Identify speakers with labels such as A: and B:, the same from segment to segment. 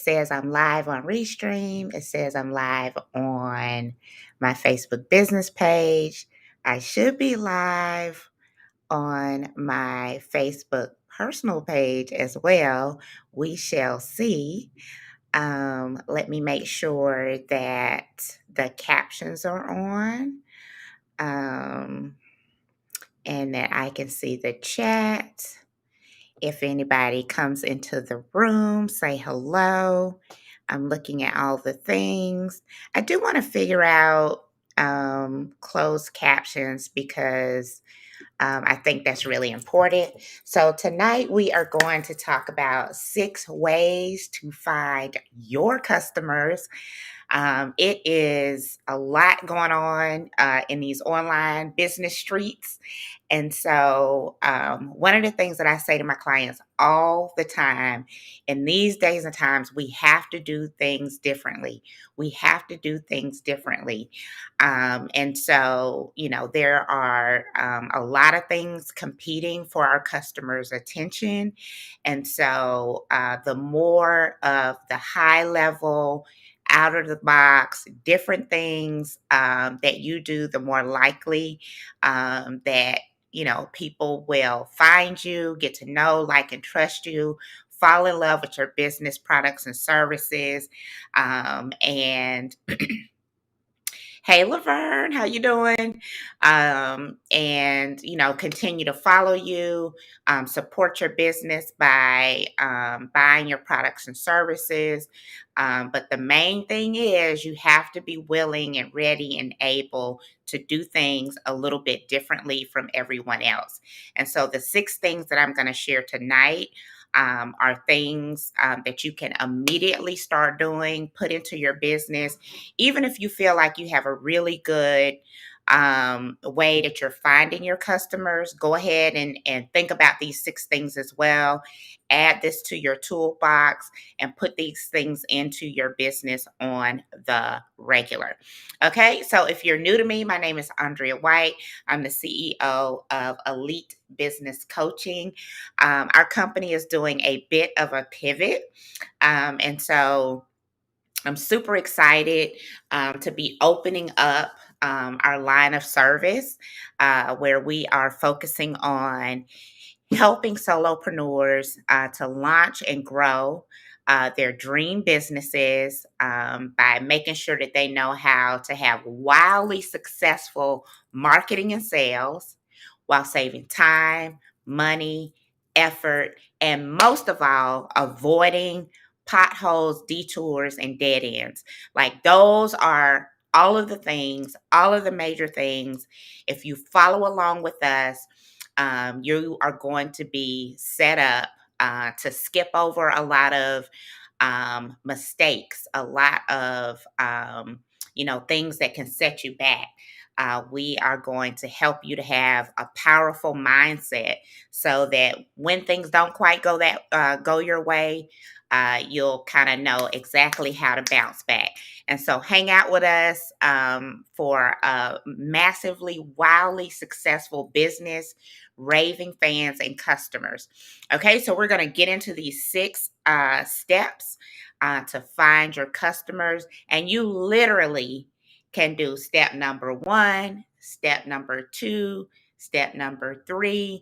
A: says I'm live on Restream. It says I'm live on my Facebook business page. I should be live on my Facebook personal page as well. We shall see. Let me make sure that the captions are on, um, and that I can see the chat. If anybody comes into the room, say hello. I'm looking at all the things. I do want to figure out closed captions because I think that's really important. So, tonight we are going to talk about 6 ways to find your customers. It is a lot going on in these online business streets. And so, one of the things that I say to my clients all the time in these days and times, we have to do things differently. We have to do things differently. And so, there are a lot of things competing for our customers' attention. And so, the more of the high level, out of the box, different things that you do, the more likely that people will find you, get to know, like, and trust you, fall in love with your business products and services. And hey, Laverne, how you doing? And continue to follow you, support your business by buying your products and services. But the main thing is you have to be willing and ready and able to do things a little bit differently from everyone else. And so the 6 things that I'm going to share tonight are things that you can immediately start doing, put into your business, even if you feel like you have a really good way that you're finding your customers. Go ahead and think about these 6 things as well. Add this to your toolbox and put these things into your business on the regular. Okay, so if you're new to me, my name is Andrea White. I'm the CEO of Elite Business Coaching. Our company is doing a bit of a pivot. And so I'm super excited to be opening up our line of service where we are focusing on helping solopreneurs to launch and grow their dream businesses by making sure that they know how to have wildly successful marketing and sales while saving time, money, effort, and most of all, avoiding potholes, detours, and dead ends. Like, those are all of the things, all of the major things. If you follow along with us, you are going to be set up to skip over a lot of mistakes, a lot of things that can set you back. We are going to help you to have a powerful mindset so that when things don't quite go your way, you'll kind of know exactly how to bounce back. And so hang out with us for a massively, wildly successful business, raving fans and customers. Okay, so we're going to get into these 6 steps to find your customers. And you literally can do step number 1, step number 2, step number 3.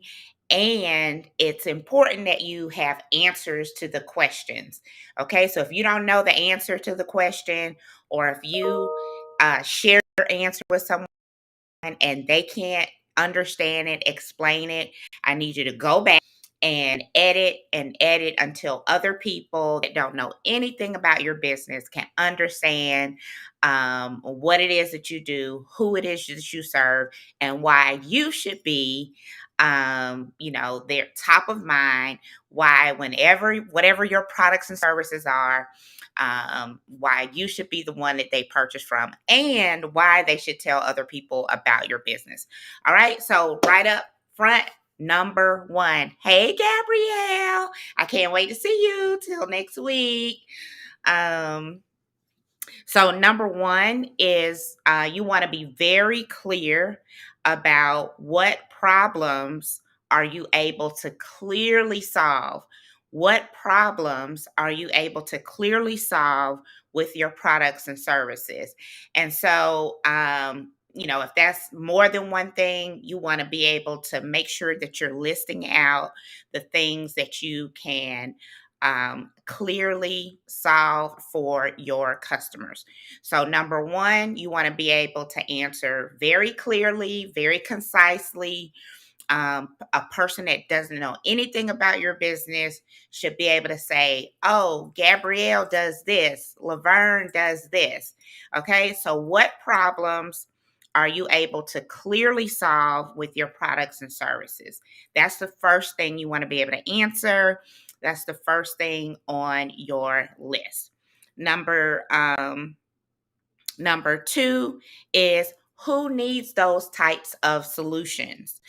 A: And it's important that you have answers to the questions. Okay, so if you don't know the answer to the question, or if you share your answer with someone and they can't understand it, explain it, I need you to go back and edit until other people that don't know anything about your business can understand what it is that you do, who it is that you serve, and why you should be, their top of mind. Why, whenever, whatever your products and services are, why you should be the one that they purchase from, and why they should tell other people about your business. All right, so right up front, number 1. Hey, Gabrielle. I can't wait to see you till next week. So number 1 is you want to be very clear about what problems are you able to clearly solve. what problems are you able to clearly solve with your products and services? And so, if that's more than one thing, you want to be able to make sure that you're listing out the things that you can clearly solve for your customers. So, number one, you want to be able to answer very clearly, very concisely. A person that doesn't know anything about your business should be able to say, "Oh, Gabrielle does this, Laverne does this." Okay, so what problems are you able to clearly solve with your products and services? That's the first thing you want to be able to answer. That's the first thing on your list. Number Number two is, who needs those types of solutions?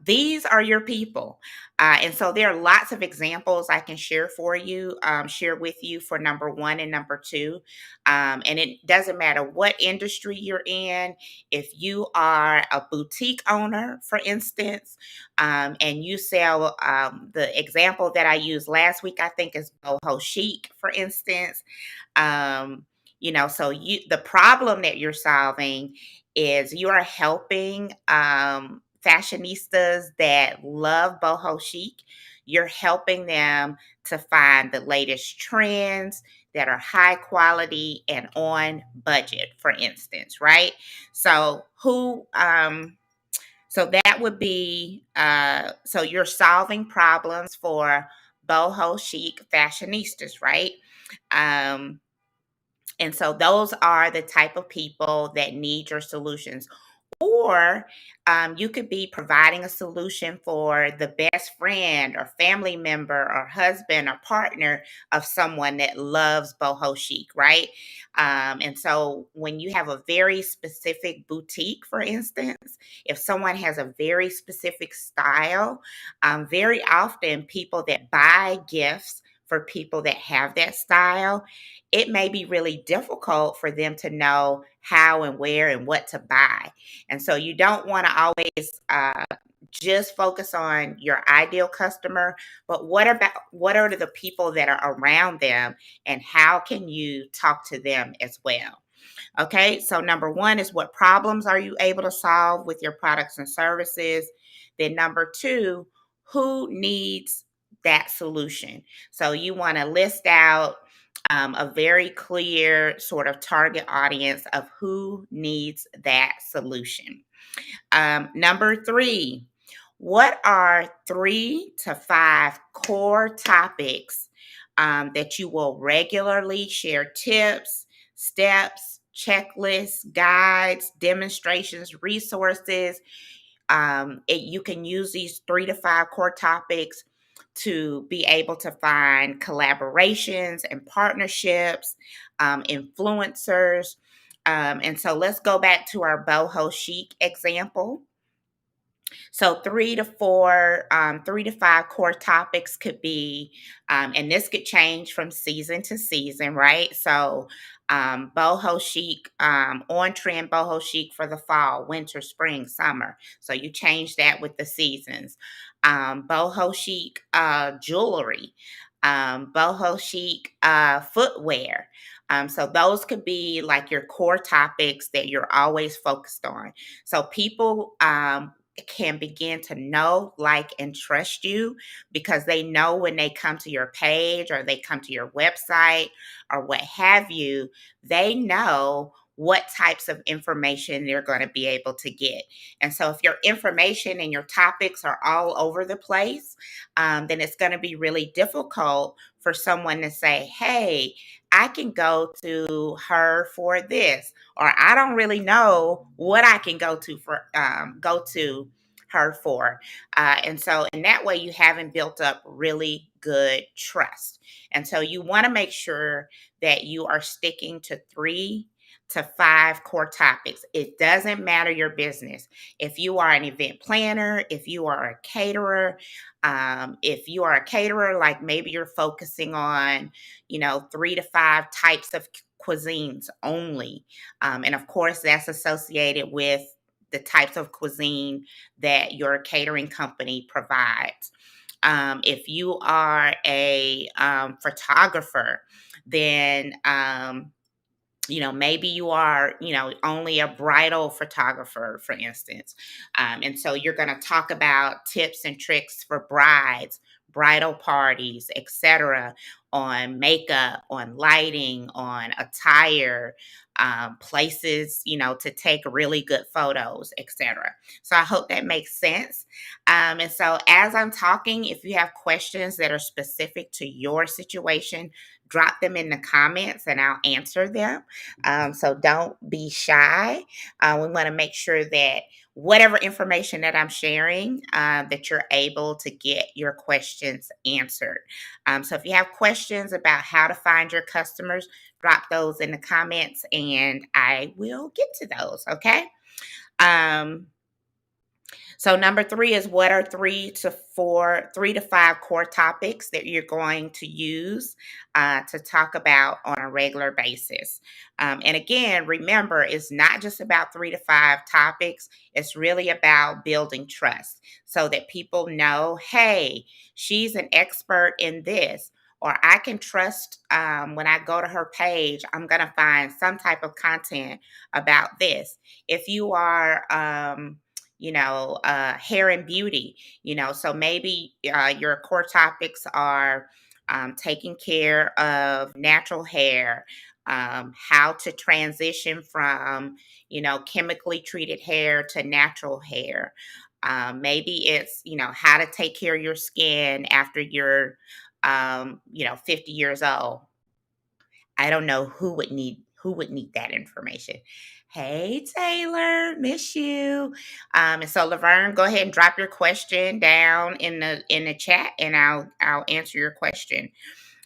A: These are your people. And so there are lots of examples I can share for you, share with you for number one and number two. And it doesn't matter what industry you're in. If you are a boutique owner, for instance, and you sell, the example that I used last week, I think is boho chic, for instance. Um, so the problem that you're solving is you are helping fashionistas that love boho chic. You're helping them to find the latest trends that are high quality and on budget, for instance, right? So who so that would be so you're solving problems for boho chic fashionistas, right? Um, and so those are the type of people that need your solutions. Or you could be providing a solution for the best friend or family member or husband or partner of someone that loves boho chic, right? And so when you have a very specific boutique, for instance, if someone has a very specific style, very often people that buy gifts for people that have that style, it may be really difficult for them to know how and where and what to buy. And so you don't want to always just focus on your ideal customer, but what are the people that are around them, and how can you talk to them as well? Okay, so number one is, what problems are you able to solve with your products and services? Then number two, who needs that solution? So you want to list out a very clear sort of target audience of who needs that solution. Number three, what are 3 to 5 core topics that you will regularly share tips, steps, checklists, guides, demonstrations, resources? You can use these 3 to 5 core topics to be able to find collaborations and partnerships, influencers. And so let's go back to our boho chic example. So 3 to 5 core topics could be, and this could change from season to season, right? So boho chic, on trend boho chic for the fall, winter, spring, summer. So you change that with the seasons. Boho chic jewelry, boho chic footwear. So those could be like your core topics that you're always focused on. So people can begin to know, like, and trust you because they know when they come to your page or they come to your website or what have you, they know what types of information they're going to be able to get. And so, if your information and your topics are all over the place, then it's going to be really difficult for someone to say, "Hey, I can go to her for this," or "I don't really know what I can go to her for." And so, in that way, you haven't built up really good trust. And so, you want to make sure that you are sticking to 3 to 5 core topics. It doesn't matter your business. If you are an event planner, if you are a caterer, like maybe you're focusing on, 3 to 5 types of cuisines only. And of course, that's associated with the types of cuisine that your catering company provides. If you are a photographer, then maybe you are, only a bridal photographer, for instance. And so you're going to talk about tips and tricks for brides, bridal parties, etc., on makeup, on lighting, on attire, places, to take really good photos, etc. So I hope that makes sense. And so as I'm talking, if you have questions that are specific to your situation, drop them in the comments and I'll answer them. So don't be shy. We want to make sure that whatever information that I'm sharing, that you're able to get your questions answered. So if you have questions about how to find your customers, drop those in the comments and I will get to those. Okay. Um, so number three is, what are 3 to 5 core topics that you're going to use to talk about on a regular basis? And again, remember, it's not just about 3 to 5 topics. It's really about building trust so that people know, hey, she's an expert in this. Or I can trust when I go to her page, I'm going to find some type of content about this. If you are, hair and beauty, so maybe your core topics are taking care of natural hair, how to transition from, chemically treated hair to natural hair. Maybe it's, how to take care of your skin after you're, 50 years old. I don't know who would need that information. Hey Taylor, miss you. And so Laverne, go ahead and drop your question down in the chat, and I'll answer your question.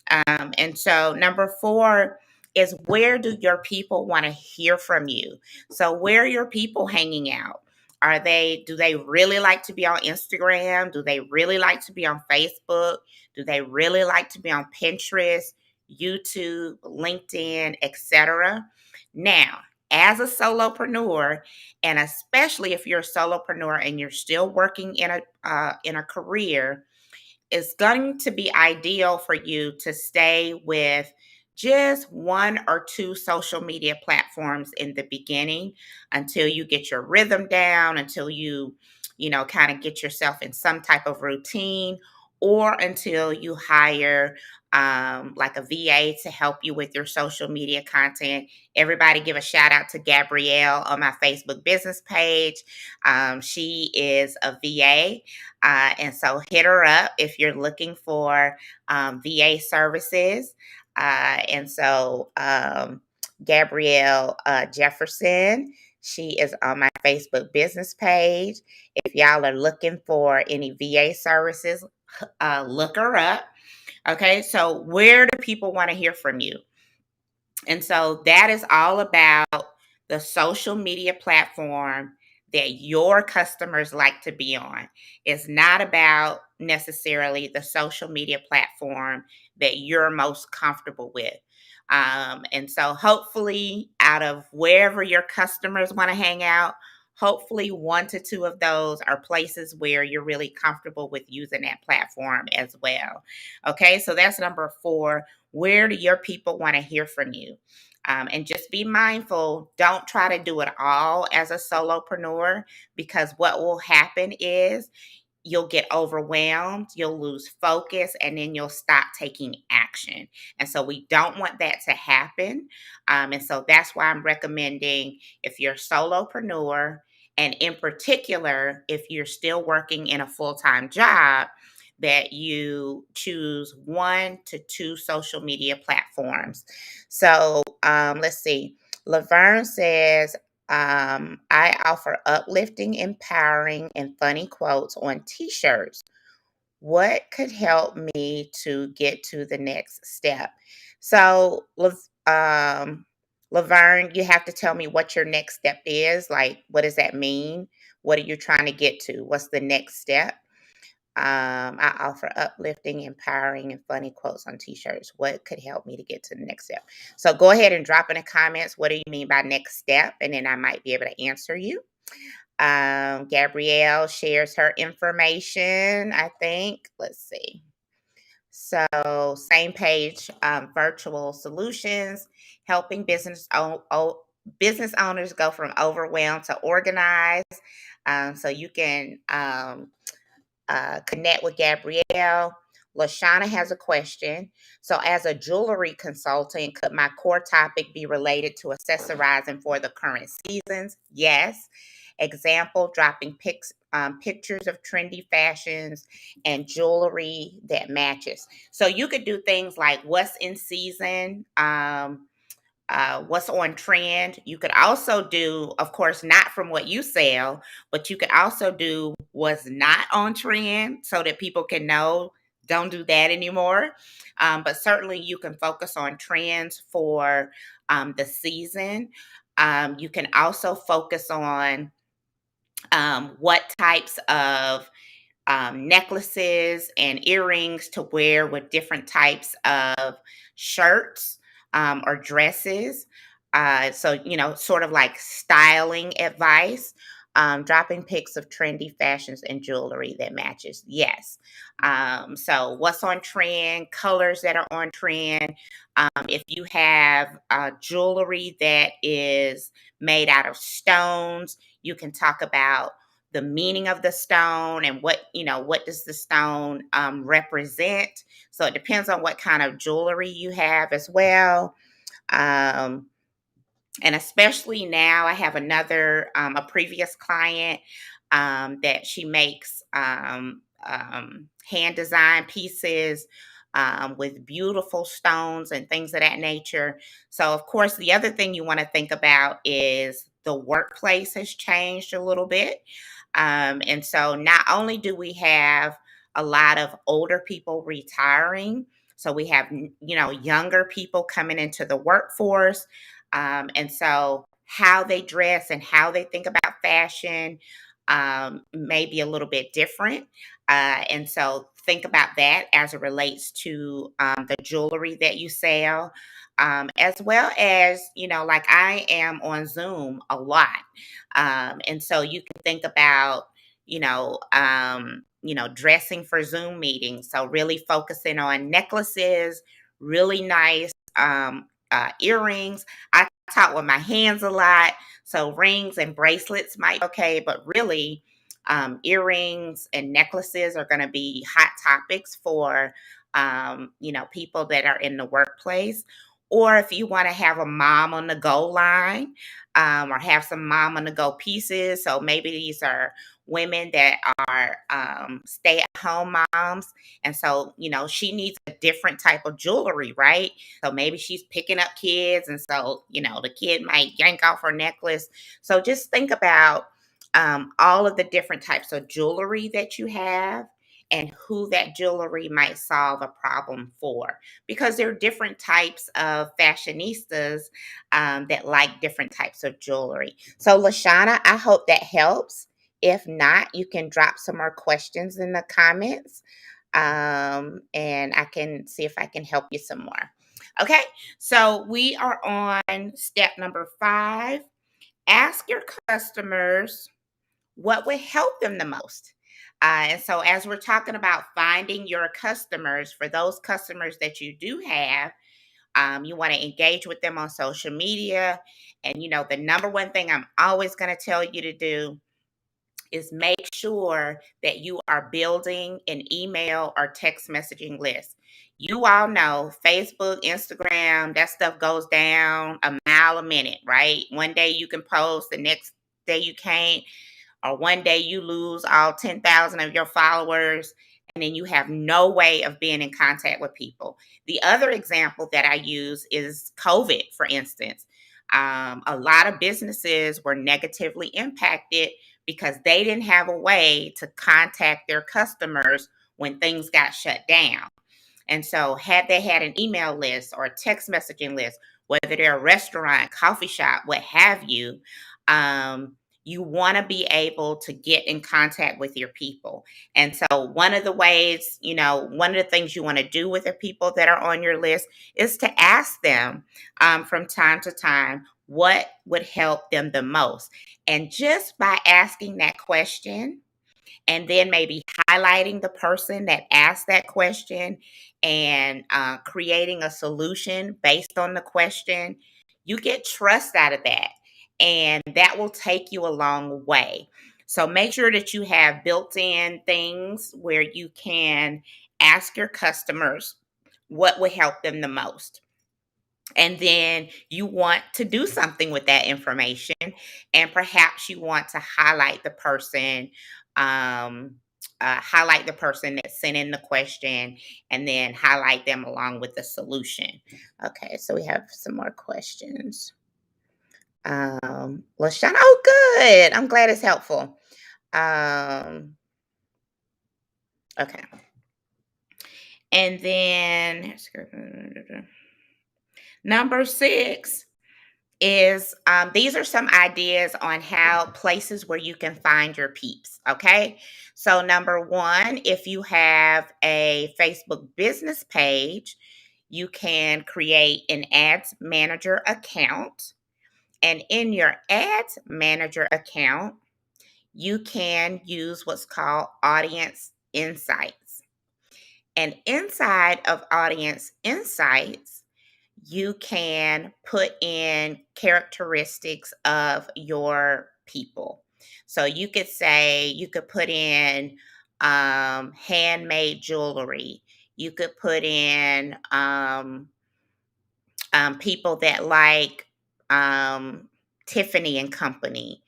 A: And so number 4 is, where do your people want to hear from you? So where are your people hanging out? Do they really like to be on Instagram? Do they really like to be on Facebook? Do they really like to be on Pinterest, YouTube, LinkedIn, etc.? Now, as a solopreneur, and especially if you're a solopreneur and you're still working in a career, it's going to be ideal for you to stay with just 1 or 2 social media platforms in the beginning until you get your rhythm down, until you kind of get yourself in some type of routine, or until you hire like a VA to help you with your social media content. Everybody give a shout out to Gabrielle on my Facebook business page. She is a VA. And so hit her up if you're looking for VA services. Gabrielle Jefferson, she is on my Facebook business page. If y'all are looking for any VA services, look her up. Okay, so where do people want to hear from you? And so that is all about the social media platform that your customers like to be on. It's not about necessarily the social media platform that you're most comfortable with. And so hopefully, out of wherever your customers want to hang out, hopefully 1 to 2 of those are places where you're really comfortable with using that platform as well. Okay, so that's number 4. Where do your people want to hear from you? And just be mindful, don't try to do it all as a solopreneur, because what will happen is you'll get overwhelmed, you'll lose focus, and then you'll stop taking action. And so we don't want that to happen. And so that's why I'm recommending, if you're a solopreneur, and in particular, if you're still working in a full-time job, that you choose 1 to 2 social media platforms. So let's see. Laverne says, I offer uplifting, empowering, and funny quotes on t-shirts. What could help me to get to the next step? So, Laverne, you have to tell me what your next step is. Like, what does that mean? What are you trying to get to? What's the next step? I offer uplifting, empowering, and funny quotes on t-shirts. What could help me to get to the next step? So go ahead and drop in the comments, what do you mean by next step? And then I might be able to answer you. Gabrielle shares her information, I think. Let's see. So, same page, virtual solutions, helping business owners go from overwhelmed to organized. So you can connect with Gabrielle. Lashana has a question. So, as a jewelry consultant, could my core topic be related to accessorizing for the current seasons? Yes. Example, dropping pictures of trendy fashions and jewelry that matches. So, you could do things like what's in season. What's on trend. You could also do, of course, not from what you sell, but you could also do what's not on trend so that people can know don't do that anymore. But certainly you can focus on trends for the season. You can also focus on what types of necklaces and earrings to wear with different types of shirts or dresses. So, sort of like styling advice, dropping pics of trendy fashions and jewelry that matches. Yes. So, what's on trend, colors that are on trend. If you have jewelry that is made out of stones, you can talk about the meaning of the stone and what does the stone represent. So it depends on what kind of jewelry you have as well. um, and especially now I have a previous client that she makes hand design pieces with beautiful stones and things of that nature. So of course the other thing you want to think about is the workplace has changed a little bit. And so not only do we have a lot of older people retiring, so we have younger people coming into the workforce. And so how they dress and how they think about fashion may be a little bit different. And so think about that as it relates to the jewelry that you sell, as well as, like I am on Zoom a lot. And so you can think about, dressing for Zoom meetings. So really focusing on necklaces, really nice earrings. I talk with my hands a lot, so rings and bracelets might be okay, but really, earrings and necklaces are going to be hot topics for people that are in the workplace. Or if you want to have a mom on the go line, or have some mom on the go pieces. So maybe these are women that are stay at home moms. And so, she needs a different type of jewelry, right? So maybe she's picking up kids. And so, the kid might yank off her necklace. So just think about all of the different types of jewelry that you have and who that jewelry might solve a problem for. Because there are different types of fashionistas that like different types of jewelry. So, Lashana, I hope that helps. If not, you can drop some more questions in the comments, and I can see if I can help you some more. Okay, so we are on step number 5. Ask your customers what would help them the most. And so, as we're talking about finding your customers, for those customers that you do have, you want to engage with them on social media. And, the number one thing I'm always going to tell you to do is make sure that you are building an email or text messaging list. You all know Facebook, Instagram, that stuff goes down a mile a minute, right? One day you can post, the next day you can't, or one day you lose all 10,000 of your followers, and then you have no way of being in contact with people. The other example that I use is COVID, for instance. A lot of businesses were negatively impacted because they didn't have a way to contact their customers when things got shut down. And so, had they had an email list or a text messaging list, whether they're a restaurant, coffee shop, what have you, you want to be able to get in contact with your people. And so, one of the ways, one of the things you want to do with the people that are on your list is to ask them from time to time, what would help them the most? And just by asking that question, and then maybe highlighting the person that asked that question and creating a solution based on the question, you get trust out of that. And that will take you a long way. So make sure that you have built in things where you can ask your customers what would help them the most. And then you want to do something with that information, and perhaps you want to um, highlight the person that sent in the question, and then highlight them along with the solution. Okay, so we have some more questions. LaShawn, oh, good. I'm glad it's helpful. Okay, and then number 6 is these are some ideas on how places where you can find your peeps. Okay. So, number 1, if you have a Facebook business page, you can create an ads manager account. And in your ads manager account, you can use what's called audience insights. And inside of audience insights, you can put in characteristics of your people. So you could put in handmade jewelry. You could put in people that like Tiffany and Company.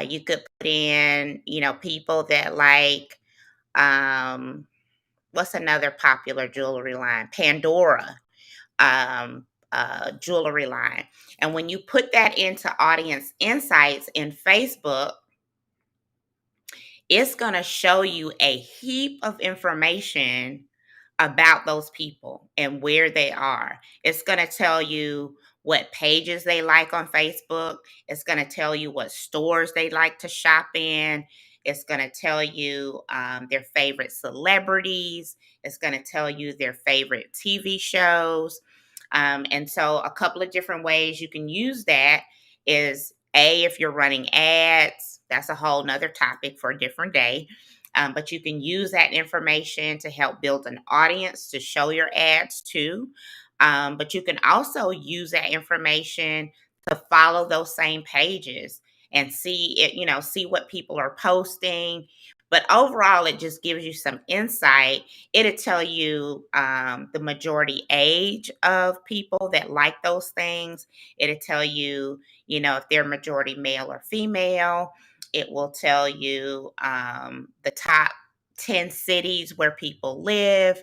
A: You could put in, people that like, um, what's another popular jewelry line? Pandora jewelry line. And when you put that into audience insights in Facebook, it's going to show you a heap of information about those people and where they are. It's going to tell you what pages they like on Facebook. It's going to tell you what stores they like to shop in. It's going to tell you their favorite celebrities. It's going to tell you their favorite TV shows. And so, a couple of different ways you can use that is if you're running ads, that's a whole nother topic for a different day. But you can use that information to help build an audience to show your ads to. But you can also use that information to follow those same pages and see what people are posting. But overall, it just gives you some insight. It'll tell you the majority age of people that like those things. It'll tell you, if they're majority male or female. It will tell you the top 10 cities where people live.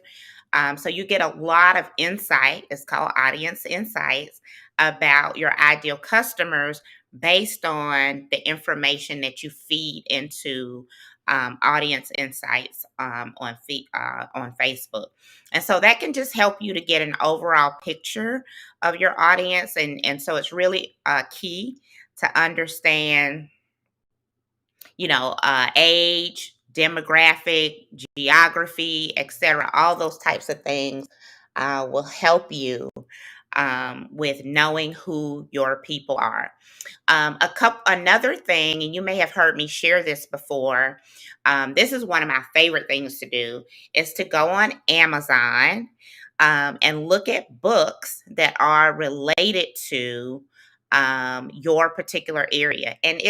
A: So you get a lot of insight. It's called audience insights about your ideal customers based on the information that you feed into audience insights on Facebook. And so that can just help you to get an overall picture of your audience. And so it's really key to understand age, demographic, geography, etc. All those types of things will help you with knowing who your people are. Another thing, and you may have heard me share this before. This is one of my favorite things to do is to go on Amazon and look at books that are related to your particular area. And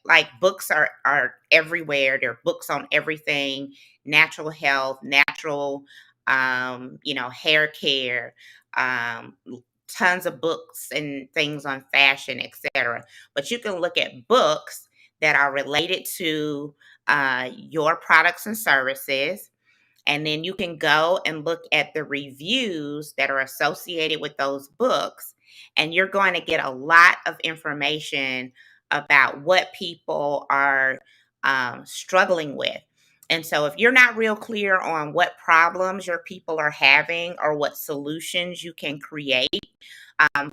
A: like books are everywhere. There are books on everything: natural health, natural, hair care, um, tons of books and things on fashion, etc. But you can look at books that are related to your products and services. And then you can go and look at the reviews that are associated with those books. And you're going to get a lot of information about what people are struggling with. And so, if you're not real clear on what problems your people are having or what solutions you can create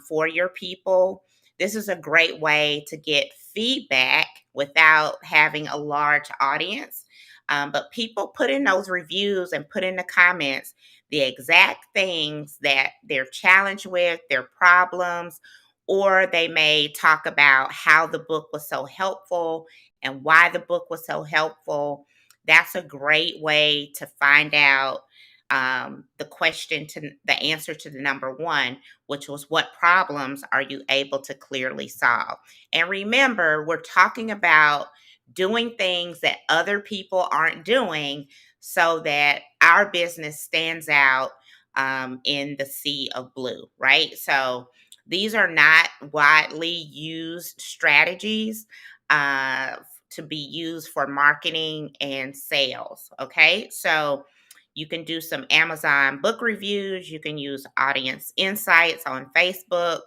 A: for your people, this is a great way to get feedback without having a large audience. But people put in those reviews and put in the comments the exact things that they're challenged with, their problems, or they may talk about how the book was so helpful and why the book was so helpful. That's a great way to find out the answer to the number one, which was what problems are you able to clearly solve? And remember, we're talking about doing things that other people aren't doing so that our business stands out in the sea of blue, right? So these are not widely used strategies to be used for marketing and sales. Okay. So you can do some Amazon book reviews. You can use audience insights on Facebook.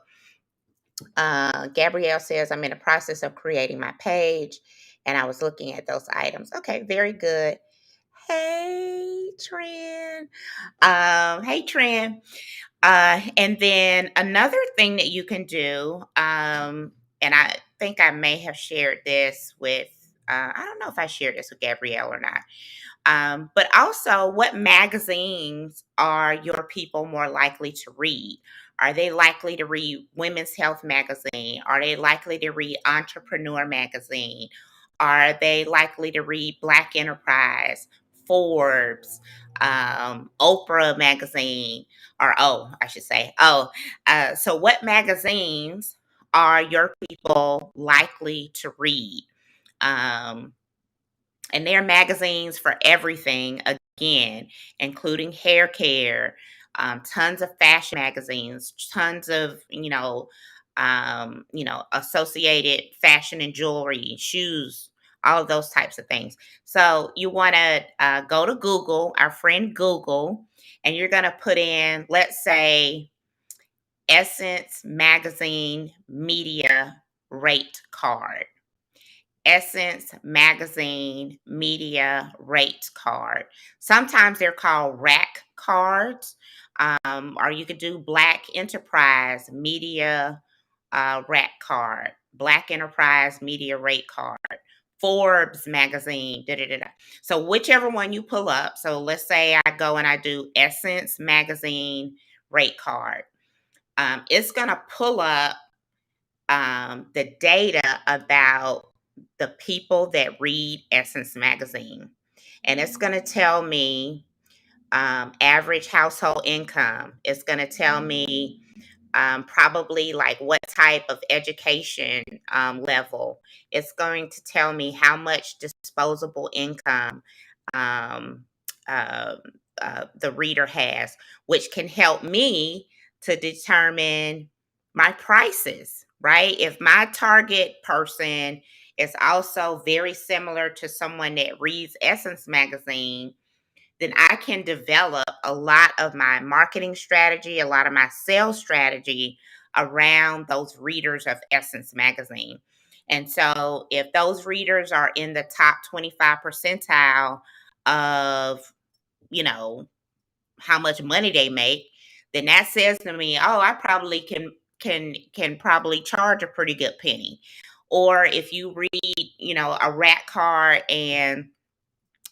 A: Gabrielle says, I'm in the process of creating my page and I was looking at those items. Okay, very good. Hey, Trin. Hey, Trin. And then another thing that you can do, and I think I may have shared this with, I don't know if I shared this with Gabrielle or not. But also, what magazines are your people more likely to read? Are they likely to read Women's Health Magazine? Are they likely to read Entrepreneur Magazine? Are they likely to read Black Enterprise, Forbes, Oprah Magazine? Or, oh, I should say, so what magazines are your people likely to read? Um, and there are magazines for everything, again, including hair care, tons of fashion magazines, tons of, associated fashion and jewelry, shoes, all of those types of things. So you want to go to Google, our friend Google, and you're going to put in, let's say, Essence Magazine Media Rate Card. Essence Magazine Media Rate Card. Sometimes they're called rack cards, or you could do Black Enterprise Media Rack Card, Black Enterprise Media Rate Card, Forbes Magazine, da da da da. So whichever one you pull up. So let's say I go and I do Essence Magazine Rate Card. It's gonna pull up the data about the people that read Essence Magazine. And it's going to tell me average household income. It's going to tell me probably like what type of education level. It's going to tell me how much disposable income um, uh, the reader has, which can help me to determine my prices, right? If my target person is also very similar to someone that reads Essence Magazine, then I can develop a lot of my marketing strategy, a lot of my sales strategy around those readers of Essence Magazine. And so if those readers are in the top 25 percentile of, you know, how much money they make, then that says to me, oh, I probably can probably charge a pretty good penny. Or if you read, a rat card and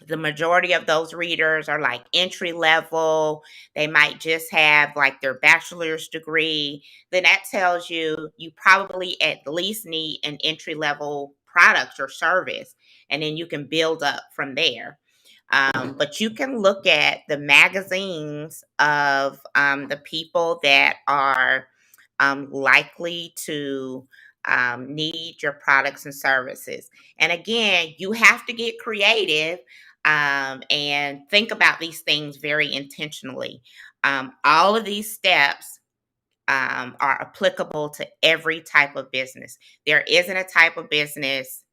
A: the majority of those readers are like entry level, they might just have like their bachelor's degree, then that tells you you probably at least need an entry level product or service, and then you can build up from there. But you can look at the magazines of the people that are likely to need your products and services. And again, you have to get creative and think about these things very intentionally. All of these steps are applicable to every type of business. There isn't a type of business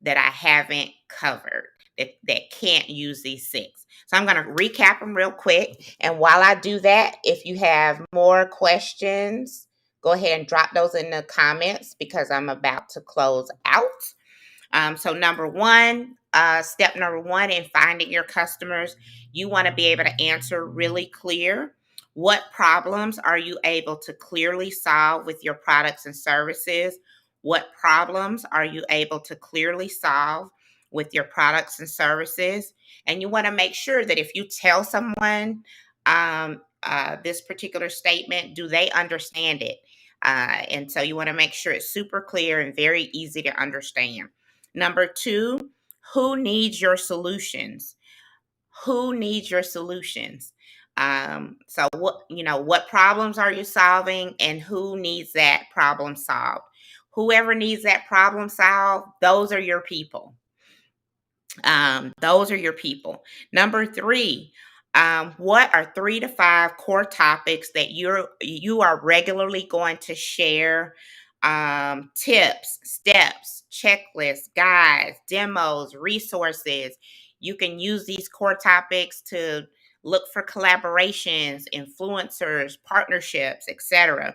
A: that I haven't covered that can't use these six. So I'm going to recap them real quick. And while I do that, if you have more questions, go ahead and drop those in the comments because I'm about to close out. So step number one in finding your customers, you want to be able to answer really clear. What problems are you able to clearly solve with your products and services? What problems are you able to clearly solve with your products and services? And you want to make sure that if you tell someone this particular statement, do they understand it? And so you want to make sure it's super clear and very easy to understand. Number two, who needs your solutions? Who needs your solutions? So what problems are you solving, and who needs that problem solved? Whoever needs that problem solved, those are your people. Those are your people. Number three, what are 3 to 5 core topics that you are regularly going to share? Tips, steps, checklists, guides, demos, resources. You can use these core topics to look for collaborations, influencers, partnerships, etc.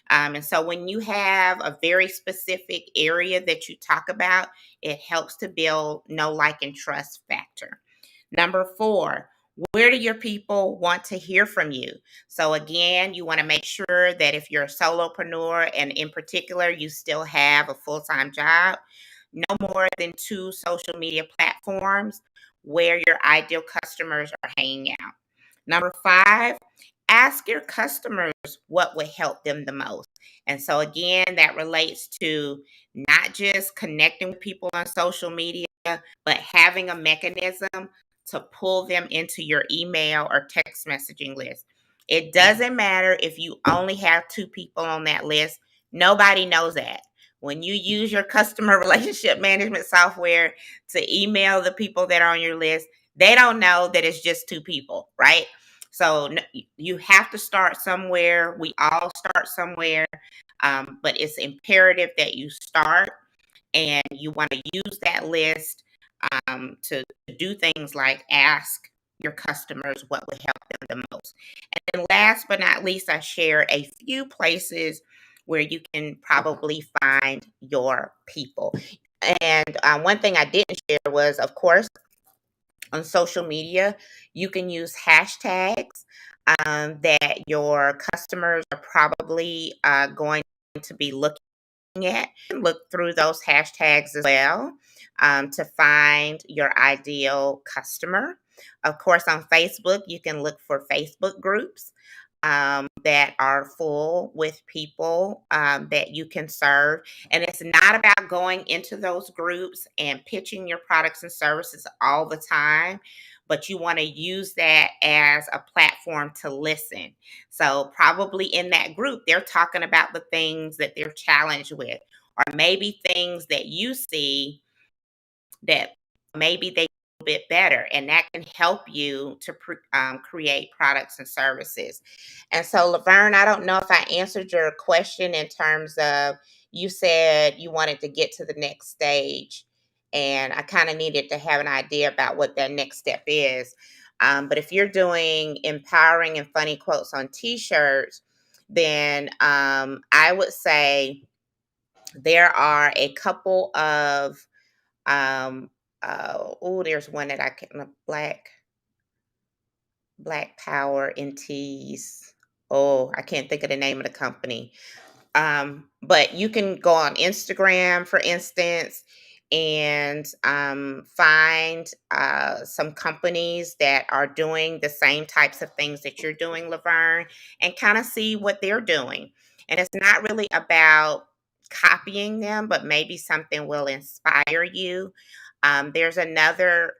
A: And so when you have a very specific area that you talk about, it helps to build know, like, and trust factor. Number four, where do your people want to hear from you? So again, you want to make sure that if you're a solopreneur, and in particular, you still have a full-time job, no more than 2 social media platforms where your ideal customers are hanging out. Number five, ask your customers what would help them the most. And so, again, that relates to not just connecting with people on social media, but having a mechanism to pull them into your email or text messaging list. It doesn't matter if you only have 2 people on that list, nobody knows that. When you use your customer relationship management software to email the people that are on your list, they don't know that it's just 2 people, right? So you have to start somewhere. We all start somewhere, but it's imperative that you start, and you want to use that list to do things like ask your customers what would help them the most. And then last but not least, I shared a few places where you can probably find your people. And one thing I didn't share was, of course, on social media, you can use hashtags that your customers are probably going to be looking at. Look through those hashtags as well to find your ideal customer. Of course, on Facebook, you can look for Facebook groups that are full with people that you can serve. And it's not about going into those groups and pitching your products and services all the time, but you want to use that as a platform to listen. So, probably in that group, they're talking about the things that they're challenged with, or maybe things that you see that maybe they do a bit better, and that can help you to create products and services. And so, Laverne, I don't know if I answered your question in terms of, you said you wanted to get to the next stage, and I kind of needed to have an idea about what that next step is. But if you're doing empowering and funny quotes on T-shirts, then I would say there are a couple of there's one that I can, Black Power in Tees. Oh, I can't think of the name of the company. But you can go on Instagram, for instance, and find some companies that are doing the same types of things that you're doing, Laverne, and kind of see what they're doing. And it's not really about copying them, but maybe something will inspire you. There's another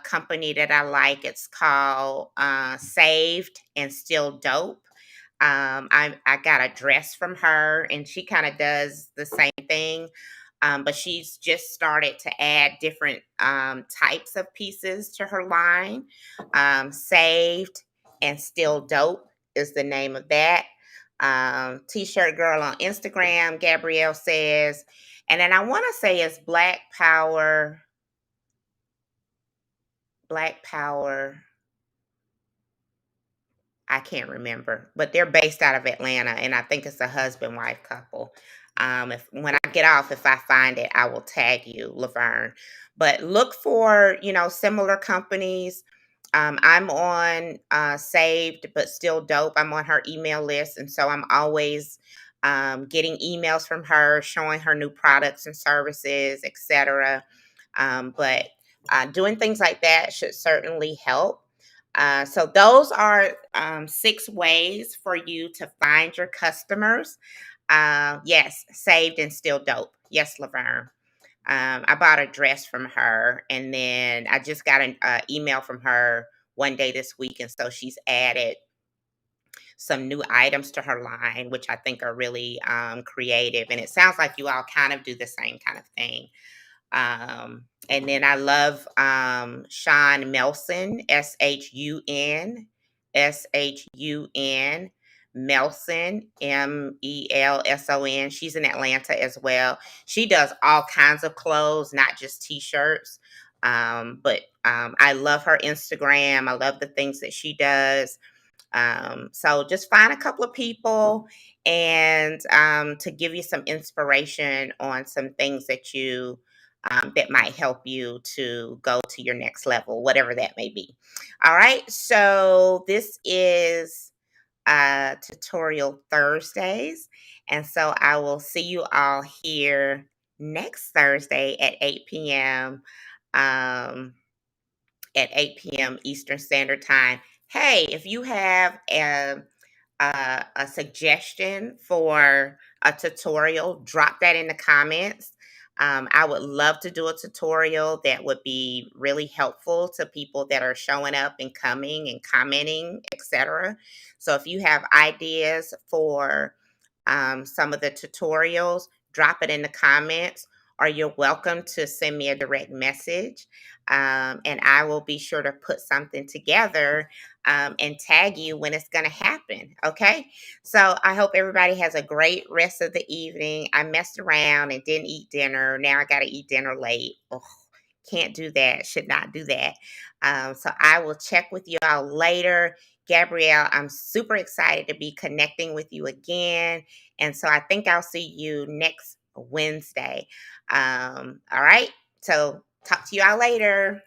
A: company that I like. It's called Saved and Still Dope. I got a dress from her, and she kind of does the same thing. But she's just started to add different types of pieces to her line. Saved and Still Dope is the name of that. T-shirt girl on Instagram, Gabrielle says. And then I want to say it's Black Power. I can't remember, but they're based out of Atlanta, and I think it's a husband wife couple. If when I get off, if I find it, I will tag you, Laverne. But look for similar companies. I'm on Saved but Still Dope. I'm on her email list, and so I'm always getting emails from her, showing her new products and services, etc. But doing things like that should certainly help. So those are 6 ways for you to find your customers. Yes, saved and still dope. Yes, Laverne. I bought a dress from her, and then I just got an email from her one day this week, and so she's added some new items to her line, which I think are really creative. And it sounds like you all kind of do the same kind of thing. And then I love Sean Melson, Shun, Melson, Melson. She's in Atlanta as well. She does all kinds of clothes, not just t-shirts. But I love her Instagram. I love the things that she does. So just find a couple of people and to give you some inspiration on some things that might help you to go to your next level, whatever that may be. All right. So this is Tutorial Thursdays. And so I will see you all here next Thursday at 8 p.m. Um, at 8 p.m. Eastern Standard Time. Hey, if you have a suggestion for a tutorial, drop that in the comments. I would love to do a tutorial that would be really helpful to people that are showing up and coming and commenting, etc. So if you have ideas for some of the tutorials, drop it in the comments, or you're welcome to send me a direct message. And I will be sure to put something together and tag you when it's going to happen. Okay. So I hope everybody has a great rest of the evening. I messed around and didn't eat dinner. Now I got to eat dinner late. Ugh, can't do that. Should not do that. So I will check with you all later. Gabrielle, I'm super excited to be connecting with you again. And so I think I'll see you next Wednesday. All right. So talk to you all later.